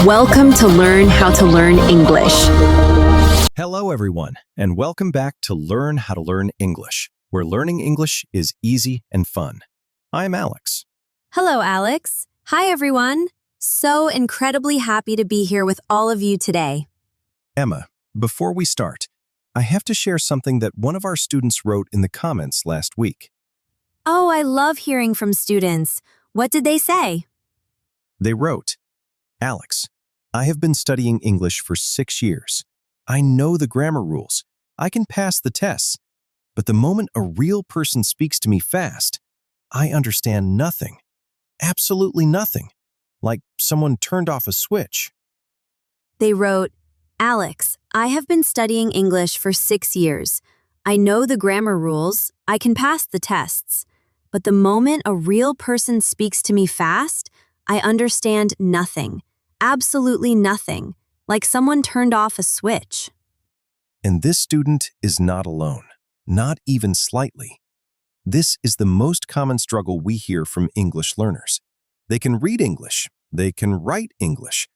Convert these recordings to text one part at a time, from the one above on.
Welcome to Learn How to Learn English. Hello, everyone, and welcome back to Learn How to Learn English, where learning English is easy and fun. I'm Alex. Hello, Alex. Hi, everyone. So incredibly happy to be here with all of you today. Emma, before we start, I have to share something that one of our students wrote in the comments last week. Oh, I love hearing from students. What did they say? They wrote, "Alex, I have been studying English for 6 years. I know the grammar rules. I can pass the tests. But the moment a real person speaks to me fast, I understand nothing. Absolutely nothing. Like someone turned off a switch." They wrote, Alex, I have been studying English for 6 years. I know the grammar rules. I can pass the tests. But the moment a real person speaks to me fast, I understand nothing. Absolutely nothing. Like someone turned off a switch. And this student is not alone, not even slightly. This is the most common struggle we hear from English learners. They can read English, they can write English,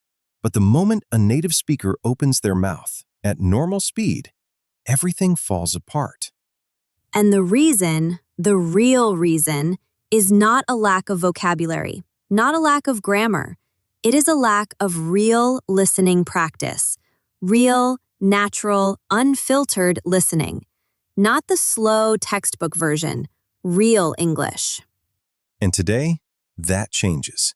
but the moment a native speaker opens their mouth at normal speed, everything falls apart. And the real reason, is not a lack of vocabulary, not a lack of grammar. It is a lack of real listening practice. Real, natural, unfiltered listening. Not the slow textbook version. Real English. And today, that changes.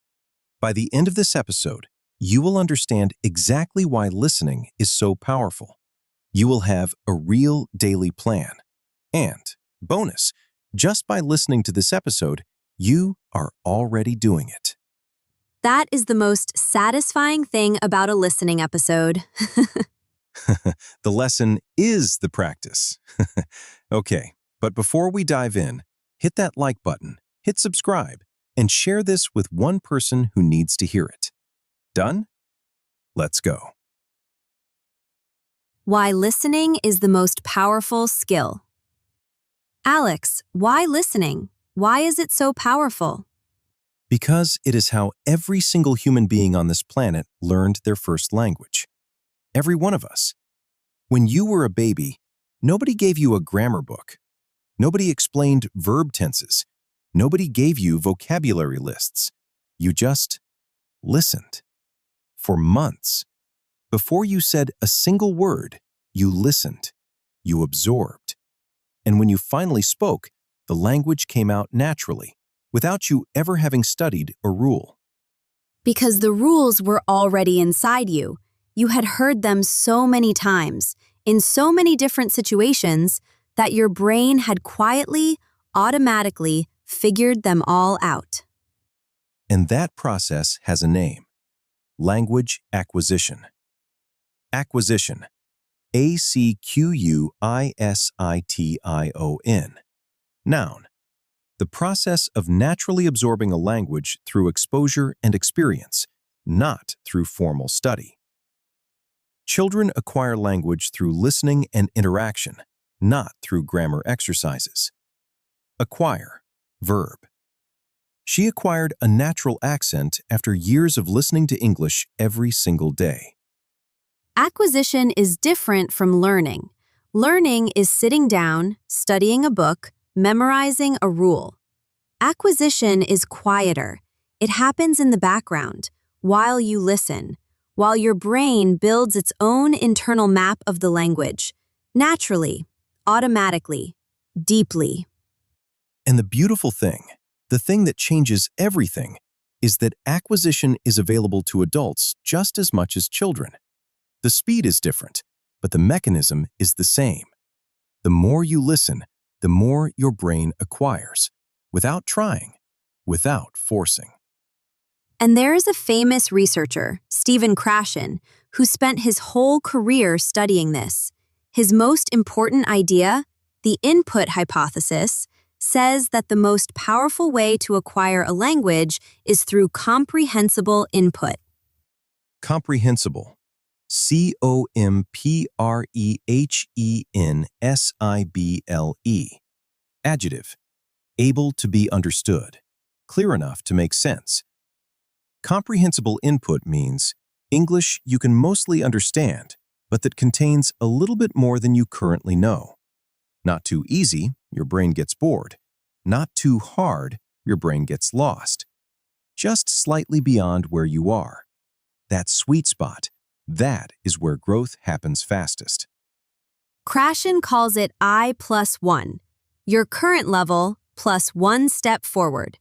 By the end of this episode, you will understand exactly why listening is so powerful. You will have a real daily plan. And, bonus, just by listening to this episode, you are already doing it. That is the most satisfying thing about a listening episode. The lesson is the practice. Okay, but before we dive in, hit that like button, hit subscribe, and share this with one person who needs to hear it. Done? Let's go. Why listening is the most powerful skill. Alex, why listening? Why is it so powerful? Because it is how every single human being on this planet learned their first language. Every one of us. When you were a baby, nobody gave you a grammar book. Nobody explained verb tenses. Nobody gave you vocabulary lists. You just listened. For months. Before you said a single word, you listened. You absorbed. And when you finally spoke, the language came out naturally, without you ever having studied a rule. Because the rules were already inside you. You had heard them so many times, in so many different situations, that your brain had quietly, automatically figured them all out. And that process has a name. Language acquisition. Acquisition. A-C-Q-U-I-S-I-T-I-O-N. Noun. The process of naturally absorbing a language through exposure and experience, not through formal study. Children acquire language through listening and interaction, not through grammar exercises. Acquire. Verb. She acquired a natural accent after years of listening to English every single day. Acquisition is different from learning. Learning is sitting down, studying a book, memorizing a rule. Acquisition is quieter. It happens in the background, while you listen, while your brain builds its own internal map of the language, naturally, automatically, deeply. And the beautiful thing, the thing that changes everything, is that acquisition is available to adults just as much as children. The speed is different, but the mechanism is the same. The more you listen, the more your brain acquires, without trying, without forcing. And there is a famous researcher, Stephen Krashen, who spent his whole career studying this. His most important idea, the input hypothesis, says that the most powerful way to acquire a language is through comprehensible input. Comprehensible. C-O-M-P-R-E-H-E-N-S-I-B-L-E. Adjective. Able to be understood. Clear enough to make sense. Comprehensible input means English you can mostly understand, but that contains a little bit more than you currently know. Not too easy, your brain gets bored. Not too hard, your brain gets lost. Just slightly beyond where you are. That sweet spot, that is where growth happens fastest. Krashen calls it I+1, your current level plus one step forward.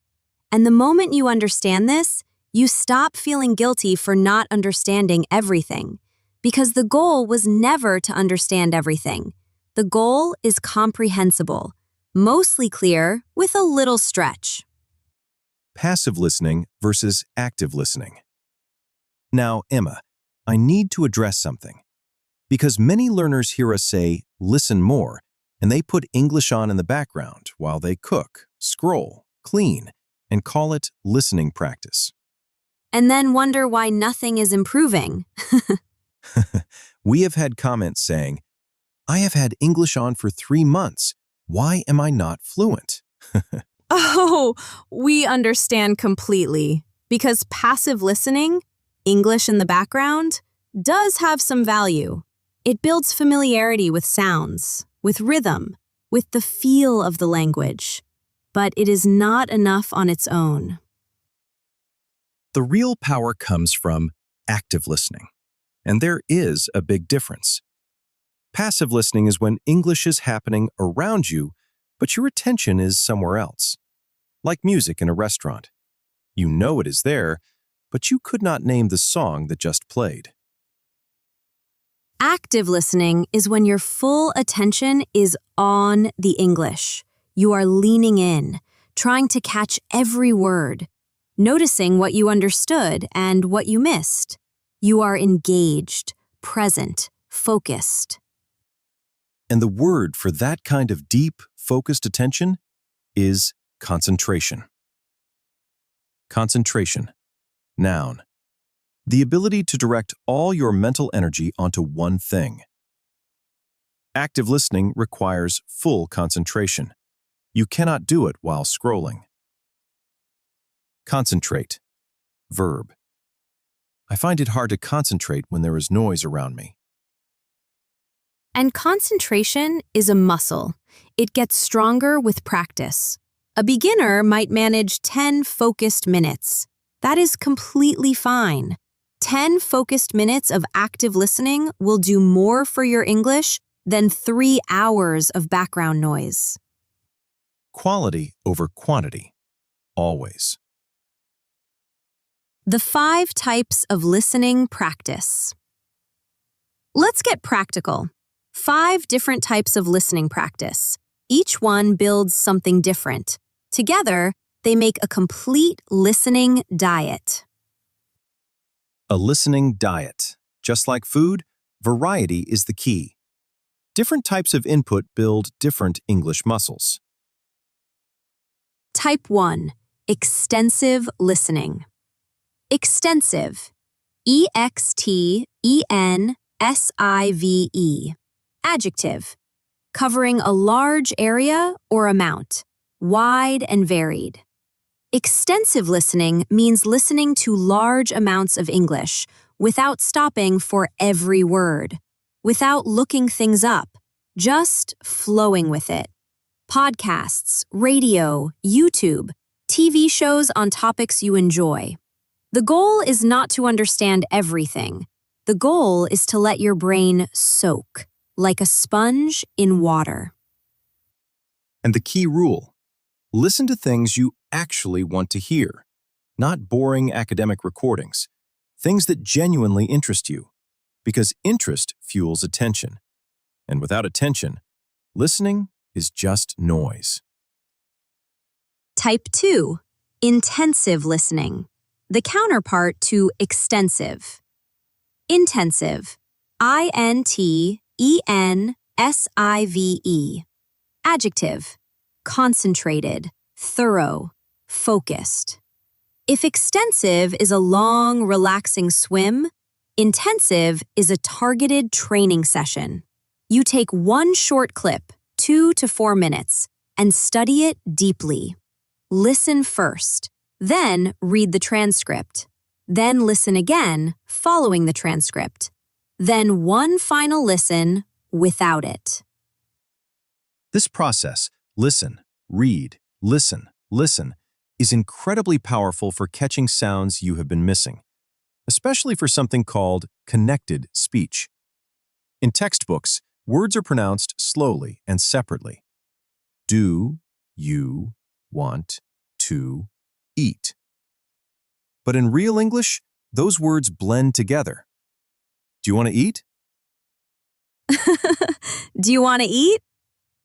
And the moment you understand this, you stop feeling guilty for not understanding everything, because the goal was never to understand everything. The goal is comprehensible, mostly clear with a little stretch. Passive listening versus active listening. Now, Emma, I need to address something. Because many learners hear us say, listen more, and they put English on in the background while they cook, scroll, clean, and call it listening practice. And then wonder why nothing is improving. We have had comments saying, I have had English on for 3 months. Why am I not fluent? Oh, we understand completely. Because passive listening, English in the background, does have some value. It builds familiarity with sounds, with rhythm, with the feel of the language. But it is not enough on its own. The real power comes from active listening. And there is a big difference. Passive listening is when English is happening around you, but your attention is somewhere else. Like music in a restaurant. You know it is there, but you could not name the song that just played. Active listening is when your full attention is on the English. You are leaning in, trying to catch every word, noticing what you understood and what you missed. You are engaged, present, focused. And the word for that kind of deep, focused attention is concentration. Concentration. Noun. The ability to direct all your mental energy onto one thing. Active listening requires full concentration. You cannot do it while scrolling. Concentrate. Verb. I find it hard to concentrate when there is noise around me. And concentration is a muscle. It gets stronger with practice. A beginner might manage 10 focused minutes. That is completely fine. 10 focused minutes of active listening will do more for your English than 3 hours of background noise. Quality over quantity. Always. The 5 types of listening practice. Let's get practical. 5 different types of listening practice. Each one builds something different. Together, they make a complete listening diet. A listening diet. Just like food, variety is the key. Different types of input build different English muscles. Type 1. Extensive listening. Extensive. E-X-T-E-N-S-I-V-E. Adjective. Covering a large area or amount. Wide and varied. Extensive listening means listening to large amounts of English without stopping for every word, without looking things up, just flowing with it. Podcasts, radio, YouTube, TV shows on topics you enjoy. The goal is not to understand everything. The goal is to let your brain soak, like a sponge in water. And the key rule: listen to things you actually want to hear, not boring academic recordings, things that genuinely interest you, because interest fuels attention. And without attention, listening is just noise. Type 2. Intensive listening. The counterpart to extensive. Intensive. I-N-T-E-N-S-I-V-E. Adjective. Concentrated, thorough, focused. If extensive is a long, relaxing swim, intensive is a targeted training session. You take one short clip, 2 to 4 minutes, and study it deeply. Listen first, then read the transcript. Then listen again, following the transcript. Then one final listen without it. This process, listen, read, listen, listen, is incredibly powerful for catching sounds you have been missing, especially for something called connected speech. In textbooks, words are pronounced slowly and separately. Do, you, want, to, eat. But in real English, those words blend together. Do you want to eat? Do you want to eat?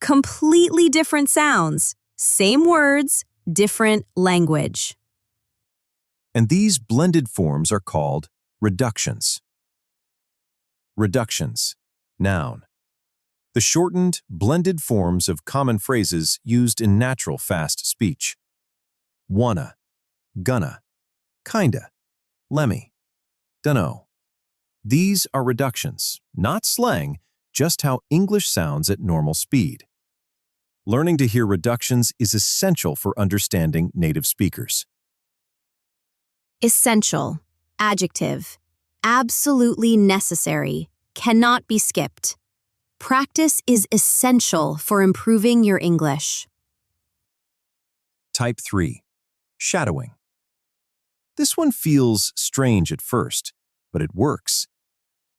Completely different sounds. Same words, different language. And these blended forms are called reductions. Reductions, noun. The shortened, blended forms of common phrases used in natural fast speech. Wanna, gonna, kinda, lemme, dunno. These are reductions, not slang, just how English sounds at normal speed. Learning to hear reductions is essential for understanding native speakers. Essential, adjective, absolutely necessary, cannot be skipped. Practice is essential for improving your English. Type 3. Shadowing. This one feels strange at first, but it works.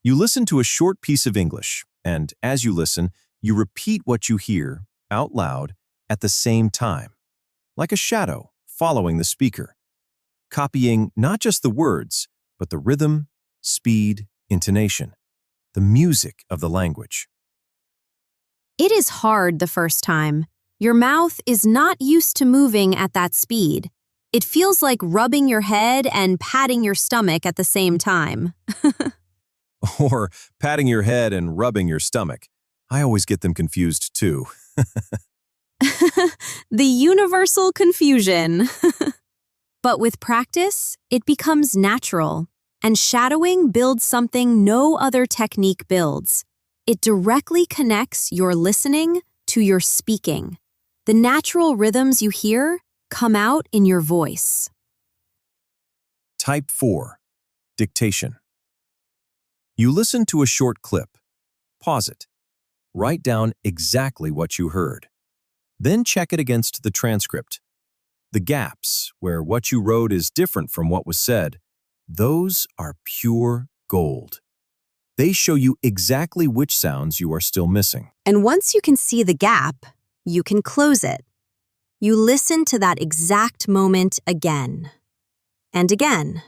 You listen to a short piece of English, and as you listen, you repeat what you hear out loud at the same time, like a shadow following the speaker, copying not just the words, but the rhythm, speed, intonation, the music of the language. It is hard the first time. Your mouth is not used to moving at that speed. It feels like rubbing your head and patting your stomach at the same time. Or patting your head and rubbing your stomach. I always get them confused too. The universal confusion. But with practice, it becomes natural, and shadowing builds something no other technique builds. It directly connects your listening to your speaking. The natural rhythms you hear come out in your voice. Type 4. Dictation. You listen to a short clip. Pause it. Write down exactly what you heard. Then check it against the transcript. The gaps, where what you wrote is different from what was said, those are pure gold. They show you exactly which sounds you are still missing. And once you can see the gap, you can close it. You listen to that exact moment again and again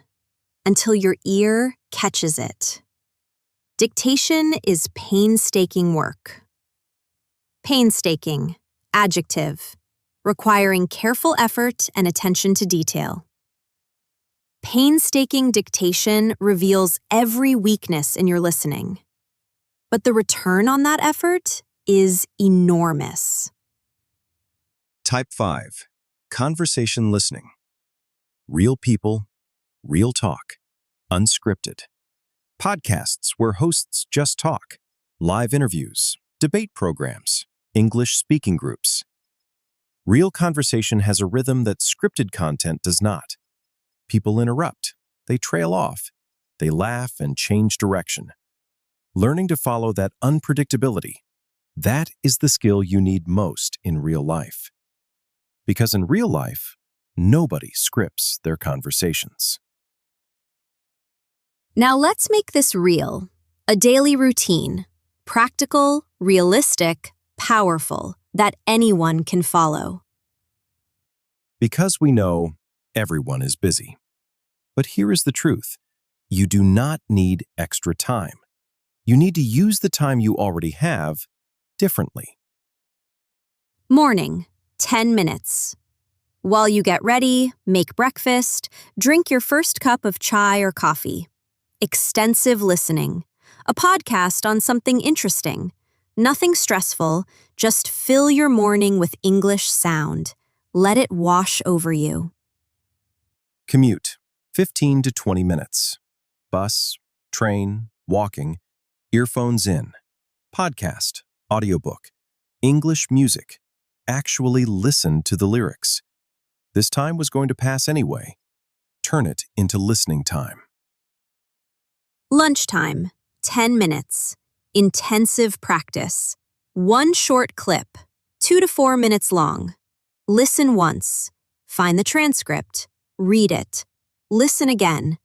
until your ear catches it. Dictation is painstaking work. Painstaking, adjective, requiring careful effort and attention to detail. Painstaking dictation reveals every weakness in your listening. But the return on that effort is enormous. Type 5. Conversation listening. Real people, real talk, unscripted. Podcasts where hosts just talk, live interviews, debate programs, English speaking groups. Real conversation has a rhythm that scripted content does not. People interrupt, they trail off, they laugh and change direction. Learning to follow that unpredictability, that is the skill you need most in real life. Because in real life, nobody scripts their conversations. Now let's make this real. A daily routine. Practical, realistic, powerful, that anyone can follow. Because we know everyone is busy. But here is the truth. You do not need extra time. You need to use the time you already have differently. Morning, 10 minutes. While you get ready, make breakfast, drink your first cup of chai or coffee. Extensive listening. A podcast on something interesting. Nothing stressful, just fill your morning with English sound. Let it wash over you. Commute, 15 to 20 minutes. Bus, train, walking, earphones in. Podcast, audiobook, English music. Actually listen to the lyrics. This time was going to pass anyway. turn it into listening time. Lunchtime, 10 minutes. Intensive practice. One short clip, 2 to 4 minutes long. Listen once. Find the transcript. Read it. Listen again.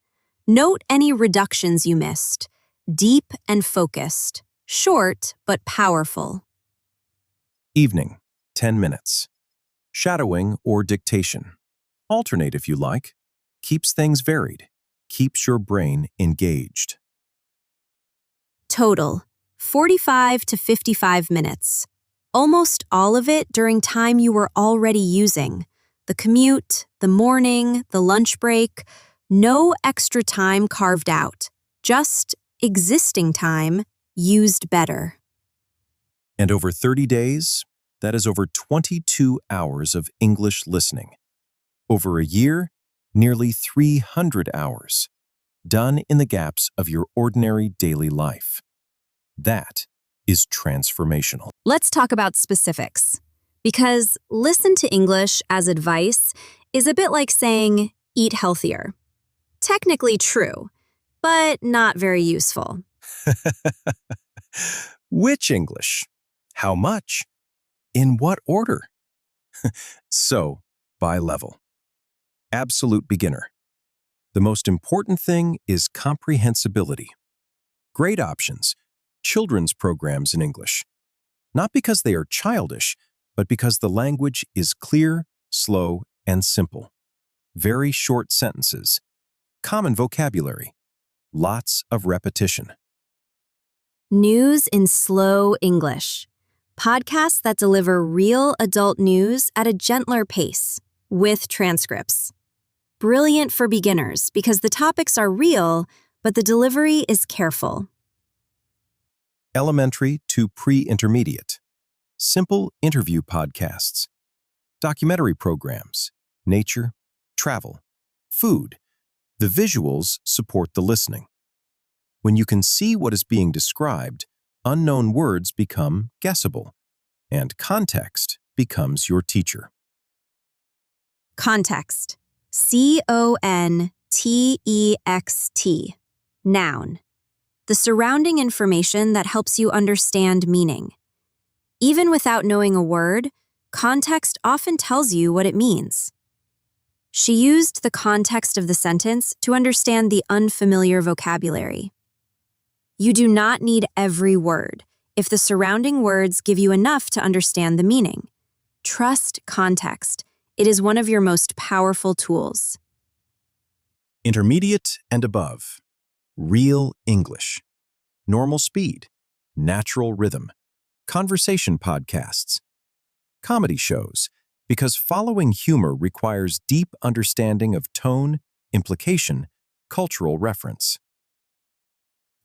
Note any reductions you missed. Deep and focused. Short but powerful. Evening, 10 minutes. Shadowing or dictation. Alternate if you like. Keeps things varied. Keeps your brain engaged. Total, 45 to 55 minutes. Almost all of it during time you were already using. The commute, the morning, the lunch break. No extra time carved out. Just existing time used better. And over 30 days, that is over 22 hours of English listening. Over a year, nearly 300 hours. Done in the gaps of your ordinary daily life. That is transformational. Let's talk about specifics. Because listen to English as advice is a bit like saying, eat healthier. Technically true, but not very useful. Which English? How much? In what order? So, by level. Absolute beginner. The most important thing is comprehensibility. Great options. Children's programs in English. Not because they are childish, but because the language is clear, slow, and simple. Very short sentences. Common vocabulary. Lots of repetition. News in slow English. Podcasts that deliver real adult news at a gentler pace, with transcripts. Brilliant for beginners because the topics are real, but the delivery is careful. Elementary to pre-intermediate. Simple interview podcasts. Documentary programs. Nature. Travel. Food. The visuals support the listening. When you can see what is being described, unknown words become guessable, and context becomes your teacher. Context. C-O-N-T-E-X-T. Noun. The surrounding information that helps you understand meaning. Even without knowing a word, context often tells you what it means. She used the context of the sentence to understand the unfamiliar vocabulary. You do not need every word if the surrounding words give you enough to understand the meaning. Trust context. It is one of your most powerful tools. Intermediate and above. Real English. Normal speed. Natural rhythm. Conversation podcasts. Comedy shows, because following humor requires deep understanding of tone, implication, cultural reference.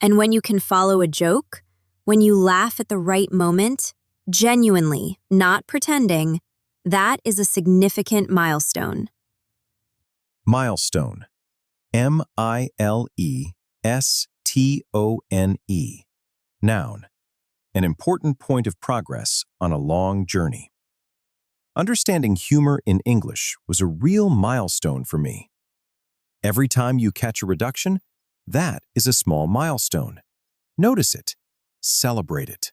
And when you can follow a joke, when you laugh at the right moment, genuinely, not pretending, that is a significant milestone. Milestone. M-I-L-E-S-T-O-N-E. Noun. An important point of progress on a long journey. Understanding humor in English was a real milestone for me. Every time you catch a reduction, that is a small milestone. Notice it. Celebrate it.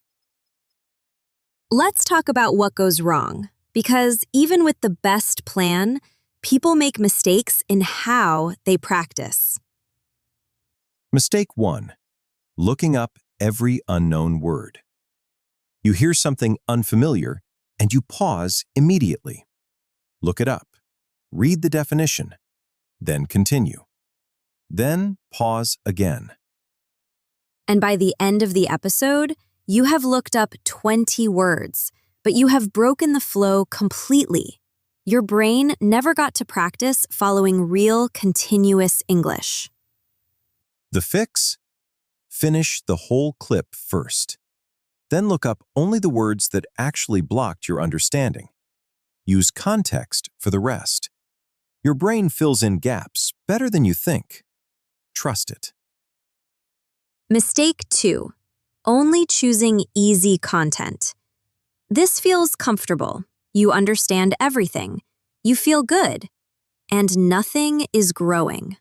Let's talk about what goes wrong, because even with the best plan, people make mistakes in how they practice. Mistake 1. Looking up every unknown word. You hear something unfamiliar and you pause immediately. Look it up. Read the definition. Then continue. Then pause again. And by the end of the episode, you have looked up 20 words, but you have broken the flow completely. Your brain never got to practice following real, continuous English. The fix? Finish the whole clip first. Then look up only the words that actually blocked your understanding. Use context for the rest. Your brain fills in gaps better than you think. Trust it. Mistake 2. Only choosing easy content. This feels comfortable. You understand everything. You feel good. and nothing is growing.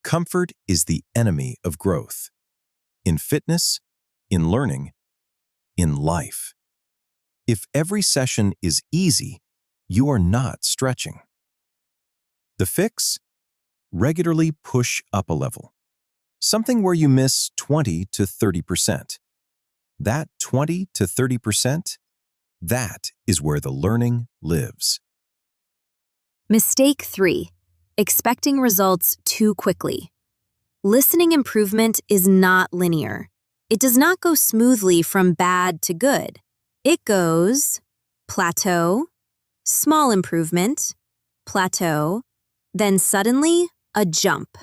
Comfort is the enemy of growth. In fitness, in learning, in life. If every session is easy, you are not stretching. The fix? Regularly push up a level. Something where you miss 20 to 30%. That 20 to 30%, that is where the learning lives. Mistake 3. Expecting results too quickly. Listening improvement is not linear. It does not go smoothly from bad to good. It goes plateau, small improvement, plateau, then suddenly a jump.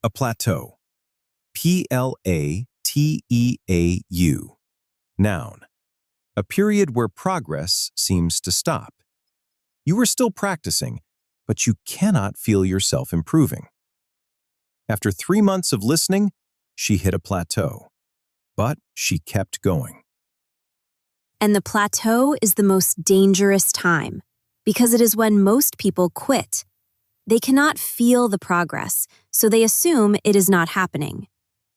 A plateau. Plateau. Noun. A period where progress seems to stop. You are still practicing, but you cannot feel yourself improving. After 3 months of listening, she hit a plateau, but she kept going. And the plateau is the most dangerous time because it is when most people quit. They cannot feel the progress, so they assume it is not happening.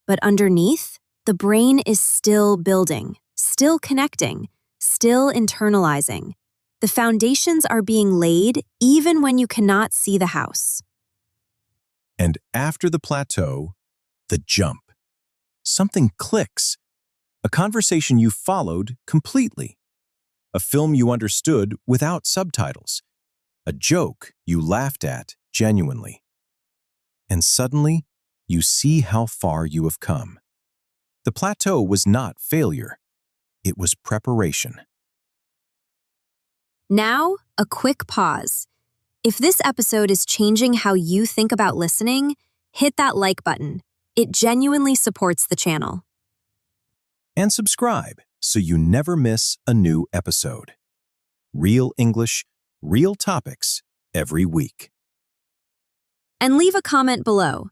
But underneath, the brain is still building, still connecting, still internalizing. The foundations are being laid even when you cannot see the house. And after the plateau, the jump. Something clicks. A conversation you followed completely. A film you understood without subtitles. A joke you laughed at genuinely. And suddenly, you see how far you have come. The plateau was not failure. It was preparation. Now, a quick pause. If this episode is changing how you think about listening, hit that like button. It genuinely supports the channel. And subscribe so you never miss a new episode. Real English, real topics every week. And leave a comment below.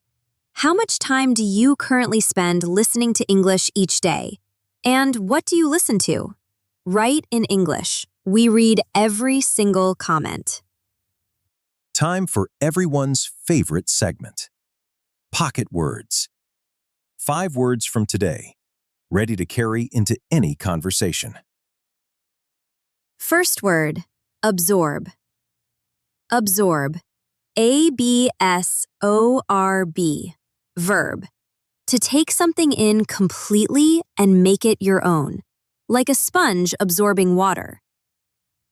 How much time do you currently spend listening to English each day? And what do you listen to? Write in English. We read every single comment. Time for everyone's favorite segment. Pocket words. 5 words from today, ready to carry into any conversation. First word, absorb. Absorb. A-B-S-O-R-B. Verb. To take something in completely and make it your own, like a sponge absorbing water.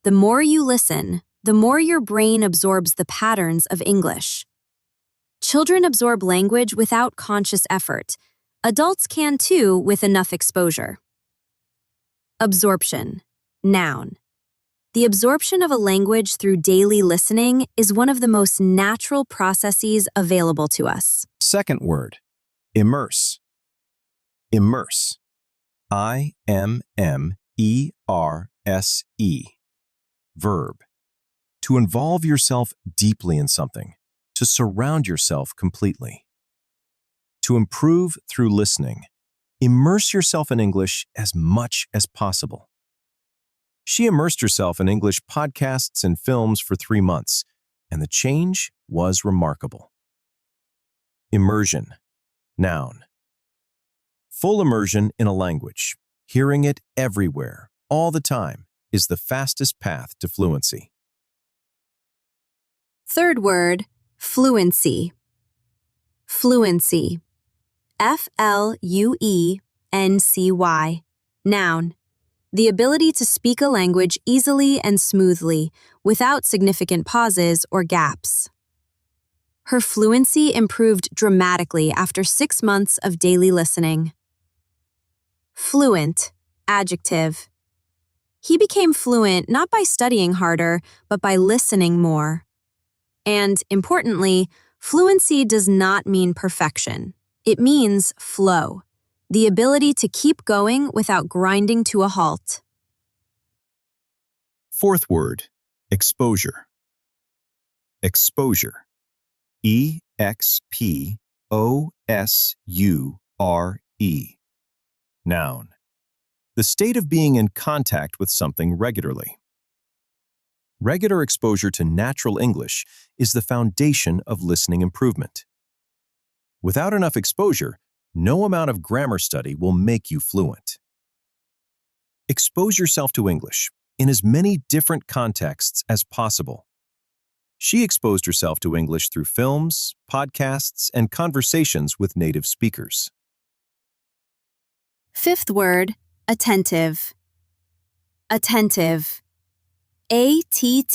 The more you listen, the more your brain absorbs the patterns of English. Children absorb language without conscious effort. Adults can too with enough exposure. Absorption. Noun. The absorption of a language through daily listening is one of the most natural processes available to us. Second word, immerse. Immerse. I-M-M-E-R-S-E. Verb. To involve yourself deeply in something, to surround yourself completely. To improve through listening, immerse yourself in English as much as possible. She immersed herself in English podcasts and films for 3 months, and the change was remarkable. Immersion. Noun. Full immersion in a language, hearing it everywhere, all the time, is the fastest path to fluency. Third word, fluency. Fluency. F-L-U-E-N-C-Y. Noun. The ability to speak a language easily and smoothly, without significant pauses or gaps. Her fluency improved dramatically after 6 months of daily listening. Fluent. Adjective. He became fluent not by studying harder, but by listening more. And, importantly, fluency does not mean perfection. It means flow, the ability to keep going without grinding to a halt. Fourth word, exposure. Exposure. E-X-P-O-S-U-R-E. Noun. The state of being in contact with something regularly. Regular exposure to natural English is the foundation of listening improvement. Without enough exposure, no amount of grammar study will make you fluent. Expose yourself to English in as many different contexts as possible. She exposed herself to English through films, podcasts, and conversations with native speakers. Fifth word, attentive. Attentive. A-T-T-E-N-T-I-V-E.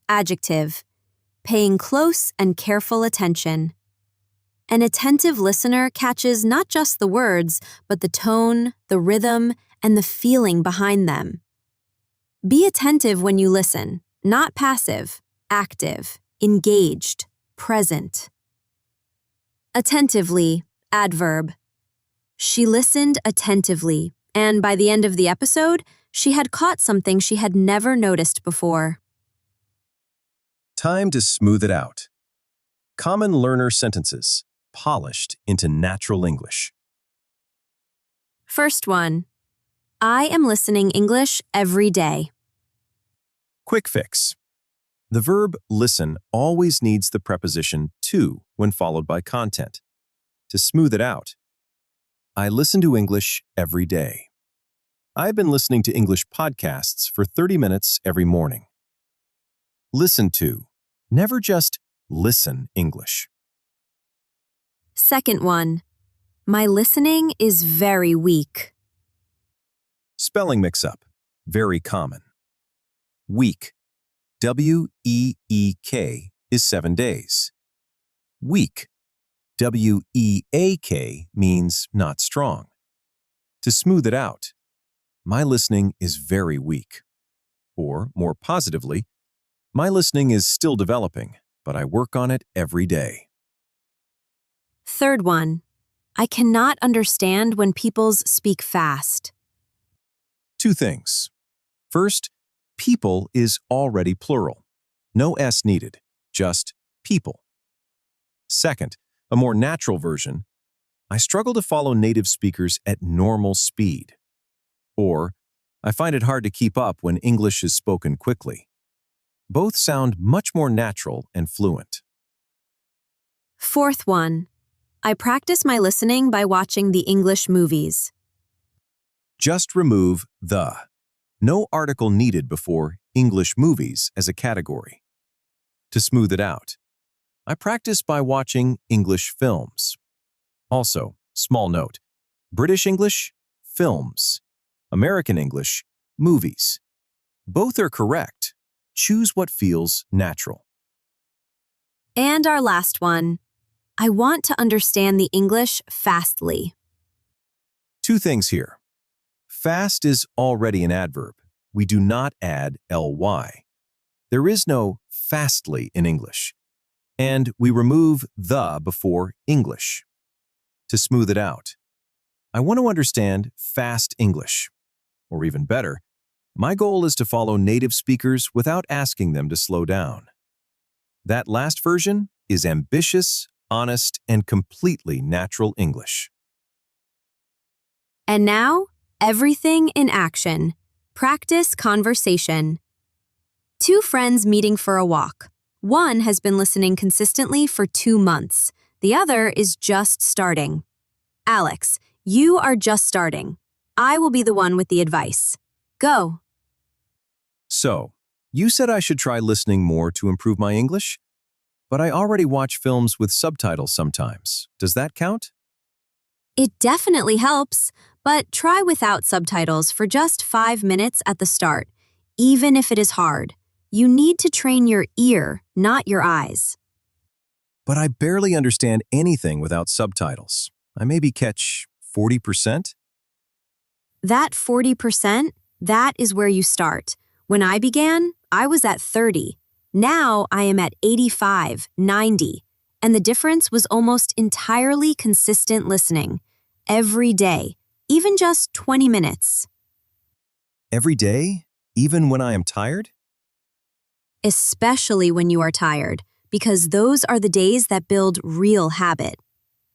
Adjective. Paying close and careful attention. An attentive listener catches not just the words, but the tone, the rhythm, and the feeling behind them. Be attentive when you listen, not passive, active, engaged, present. Attentively, adverb. She listened attentively, and by the end of the episode, she had caught something she had never noticed before. Time to smooth it out. Common learner sentences, polished into natural English. First one. I am listening English every day. Quick fix. The verb listen always needs the preposition to when followed by content. To smooth it out, I listen to English every day. I've been listening to English podcasts for 30 minutes every morning. Listen to, never just listen English. Second one. My listening is very weak. Spelling mix-up, very common. Week, W-E-E-K, is 7 days. Weak, W-E-A-K, means not strong. To smooth it out, my listening is very weak. Or, more positively, my listening is still developing, but I work on it every day. Third one. I cannot understand when people speak fast. Two things. First, people is already plural. No S needed, just people. Second, a more natural version, I struggle to follow native speakers at normal speed. Or, I find it hard to keep up when English is spoken quickly. Both sound much more natural and fluent. Fourth one. I practice my listening by watching the English movies. Just remove the. No article needed before English movies as a category. To smooth it out, I practice by watching English films. Also, small note, British English, films. American English, movies. Both are correct. Choose what feels natural. And our last one. I want to understand the English fastly. Two things here. Fast is already an adverb. We do not add ly. There is no fastly in English. And we remove the before English. To smooth it out, I want to understand fast English. Or even better, my goal is to follow native speakers without asking them to slow down. That last version is ambitious, honest, and completely natural English. And now, everything in action. Practice conversation. Two friends meeting for a walk. One has been listening consistently for 2 months. The other is just starting. Alex, you are just starting. I will be the one with the advice. Go. So, you said I should try listening more to improve my English? But I already watch films with subtitles sometimes. Does that count? It definitely helps, but try without subtitles for just 5 minutes at the start, even if it is hard. You need to train your ear, not your eyes. But I barely understand anything without subtitles. I maybe catch 40%? That 40%, that is where you start. When I began, I was at 30. Now I am at 85, 90, and the difference was almost entirely consistent listening. Every day, even just 20 minutes. Every day? Even when I am tired? Especially when you are tired, because those are the days that build real habit.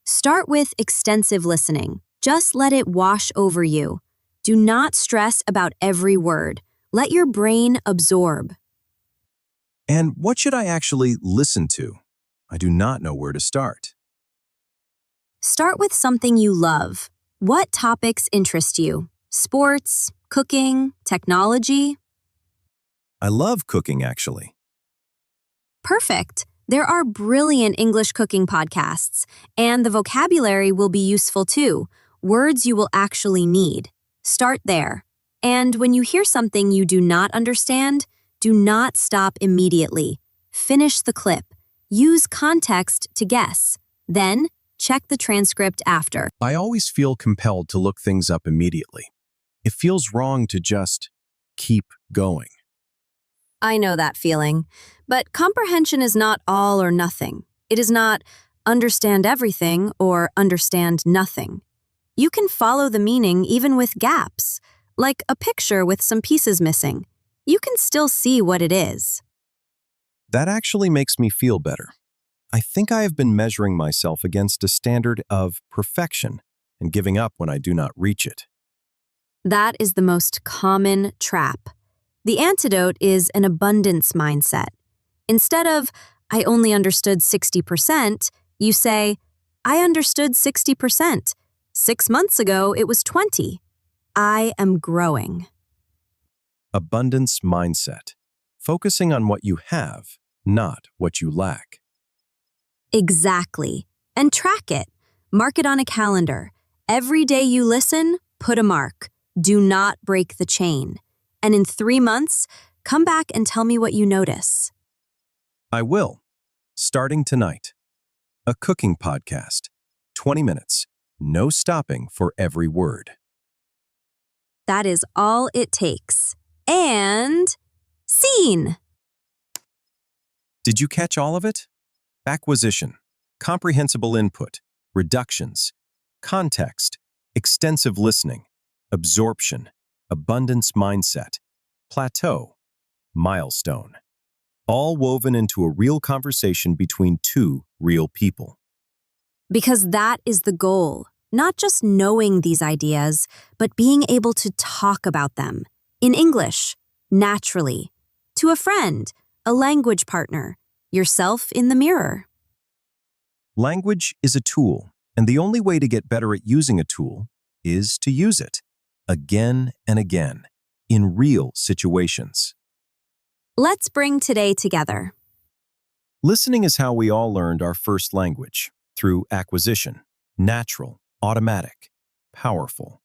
Start with extensive listening. Just let it wash over you. Do not stress about every word. Let your brain absorb. And what should I actually listen to? I do not know where to start. Start with something you love. What topics interest you? Sports, cooking, technology? I love cooking, actually. Perfect. There are brilliant English cooking podcasts, and the vocabulary will be useful too. Words you will actually need. Start there. And when you hear something you do not understand, do not stop immediately. Finish the clip. Use context to guess. Then, check the transcript after. I always feel compelled to look things up immediately. It feels wrong to just keep going. I know that feeling, but comprehension is not all or nothing. It is not understand everything or understand nothing. You can follow the meaning even with gaps, like a picture with some pieces missing. You can still see what it is. That actually makes me feel better. I think I have been measuring myself against a standard of perfection and giving up when I do not reach it. That is the most common trap. The antidote is an abundance mindset. Instead of, I only understood 60%, you say, I understood 60%. 6 months ago, it was 20. I am growing. Abundance mindset. Focusing on what you have, not what you lack. Exactly. And track it. Mark it on a calendar. Every day you listen, put a mark. Do not break the chain. And in 3 months, come back and tell me what you notice. I will. Starting tonight. A cooking podcast. 20 minutes. No stopping for every word. That is all it takes. And scene! Did you catch all of it? Acquisition, comprehensible input, reductions, context, extensive listening, absorption, abundance mindset, plateau, milestone. All woven into a real conversation between two real people. Because that is the goal. Not just knowing these ideas, but being able to talk about them. In English, naturally. To a friend, a language partner, yourself in the mirror. Language is a tool, and the only way to get better at using a tool is to use it, again and again, in real situations. Let's bring today together. Listening is how we all learned our first language, through acquisition, natural, automatic, powerful.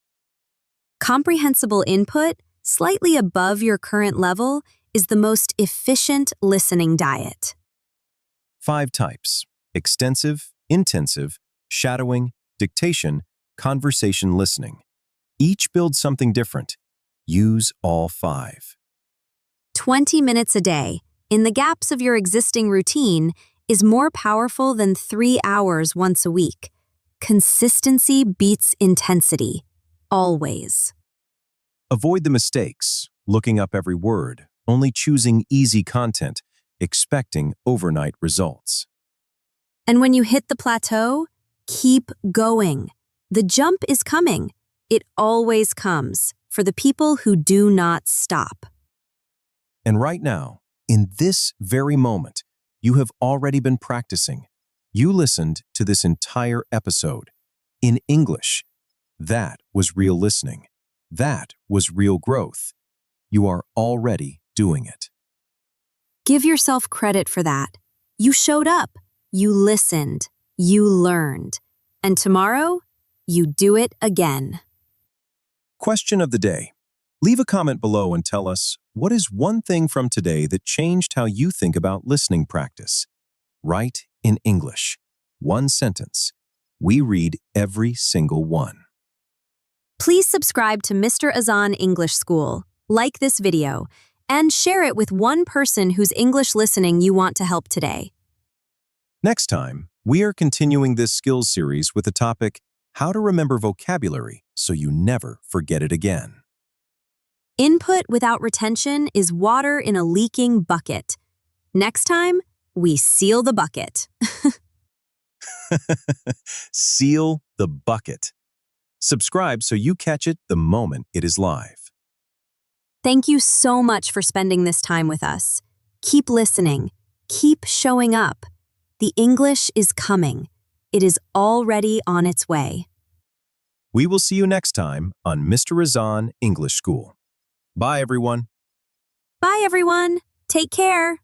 Comprehensible input, slightly above your current level, is the most efficient listening diet. 5 types: extensive, intensive, shadowing, dictation, conversation listening. Each builds something different. Use all 5. 20 minutes a day, in the gaps of your existing routine, is more powerful than 3 hours once a week. Consistency beats intensity. Always. Avoid the mistakes, looking up every word, only choosing easy content, expecting overnight results. And when you hit the plateau, keep going. The jump is coming. It always comes for the people who do not stop. And right now, in this very moment, you have already been practicing. You listened to this entire episode in English. That was real listening. That was real growth. You are already doing it. Give yourself credit for that. You showed up. You listened. You learned. And tomorrow, you do it again. Question of the day. Leave a comment below and tell us, what is one thing from today that changed how you think about listening practice? Write in English. 1 sentence. We read every single one. Please subscribe to Mr. Azan English School, like this video, and share it with one person whose English listening you want to help today. Next time, we are continuing this skills series with the topic, how to remember vocabulary so you never forget it again. Input without retention is water in a leaking bucket. Next time, we seal the bucket. Seal the bucket. Subscribe so you catch it the moment it is live. Thank you so much for spending this time with us. Keep listening. Keep showing up. The English is coming. It is already on its way. We will see you next time on Mr. Razan English School. Bye, everyone. Bye, everyone. Take care.